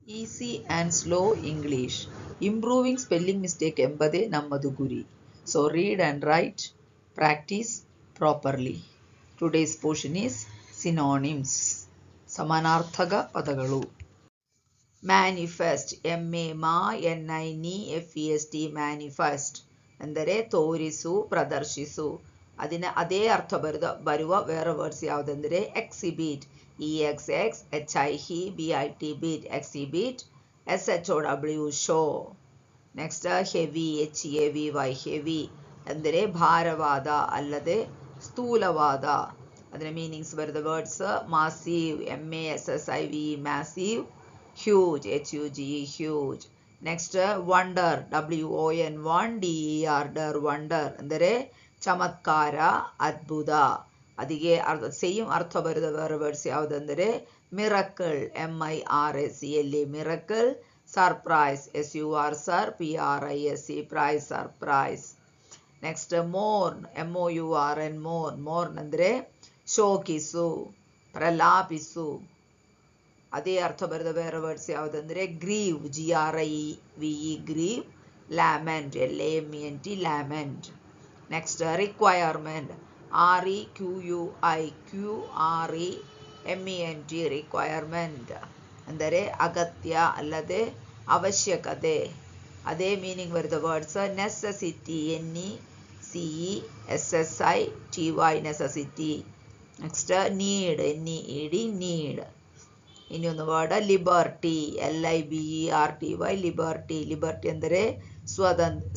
Easy and slow English improving spelling mistake ಎಂಬುದೇ ನಮ್ಮದು ಗುರಿ. So read and right, practice properly. Today's portion is synonyms, ಸಮಾನಾರ್ಥಕ ಪದಗಳು. Manifest, MANIFEST, manifest ಅಂದರೆ ತೋರಿಸು, ಪ್ರದರ್ಶಿಸು. ಅದೇ ಅರ್ಥ ಬರುವ ಬೇರೆ ವರ್ಡ್ಸ್ ಯಾವುದಂದರೆ ಎಕ್ಸಿಬಿಟ್, EXXHIBIT, ಬೀಟ್, exhibit. SHOW, show. Next heavy, HEAVY, heavy ಅಂದರೆ ಭಾರವಾದ ಅಲ್ಲದೆ ಸ್ಥೂಲವಾದ. ಅದರ ಮೀನಿಂಗ್ಸ್ ಬರೆದ words massive, MASSIVE, massive. Huge, HUGE, huge. Next wonder, WONDER, ಡರ್, ವಂಡರ್ ಅಂದರೆ ಚಮತ್ಕಾರ, ಅದ್ಭುತ. ಅದಕ್ಕೆ ಸೇಮ್ ಅರ್ಥ ಬರೆದ ವರ್ಡ್ಸ್ ಯಾವುದಂದರೆ miracle, MIRACLE, miracle. Surprise, SUR, ಸರ್, PRISE, ಪ್ರೈಸ್, surprise. Next mourn, MOURN, mourn. Mourn ಅಂದರೆ ಶೋಕಿಸು, ಪ್ರಲಾಪಿಸು. ಅದೇ ಅರ್ಥ ಬರೆದ ಬೇರೆ ವರ್ಡ್ಸ್ ಯಾವುದಂದರೆ grieve, GRIVE, grew. ಲ್ಯಾಮೆಂಟ್, LAMENT, lament. Next requirement, REQUIREMENT, requirement ಅಂದರೆ ಅಗತ್ಯ ಅಲ್ಲದೆ ಅವಶ್ಯಕತೆ. ಅದೇ ಮೀನಿಂಗ್ ಬರೆದ words necessity, NECESSITY, necessity. Next need, NEED, need. ಇನ್ನೊಂದು word liberty, LIBERTY, liberty. Liberty ಅಂದರೆ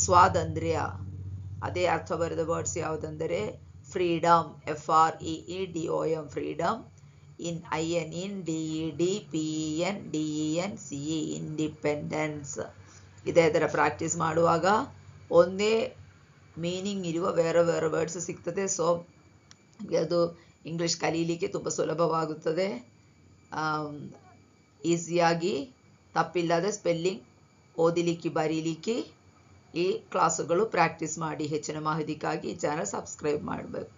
ಸ್ವಾತಂತ್ರ್ಯ. ಅದೇ ಅರ್ಥ ಬರೆದ ವರ್ಡ್ಸ್ ಯಾವುದಂದರೆ freedom, FREEDOM, freedom. INDEPENDENCE, independence. ಇದರ ಪ್ರಾಕ್ಟೀಸ್ ಮಾಡುವಾಗ ಒಂದೇ ಮೀನಿಂಗ್ ಇರುವ ಬೇರೆ ಬೇರೆ ವರ್ಡ್ಸ್ ಸಿಗ್ತದೆ. ಸೊ ಅದು ಇಂಗ್ಲೀಷ್ ಕಲೀಲಿಕ್ಕೆ ತುಂಬ ಸುಲಭವಾಗುತ್ತದೆ. ಈಸಿಯಾಗಿ ತಪ್ಪಿಲ್ಲದೆ ಸ್ಪೆಲ್ಲಿಂಗ್ ಓದಲಿಕ್ಕೆ ಬರೀಲಿಕ್ಕೆ ಈ ಕ್ಲಾಸುಗಳು ಪ್ರಾಕ್ಟೀಸ್ ಮಾಡಿ. ಹೆಚ್ಚಿನ ಮಾಹಿತಿಗಾಗಿ ಈ ಚಾನಲ್ ಸಬ್ಸ್ಕ್ರೈಬ್ ಮಾಡಬೇಕು.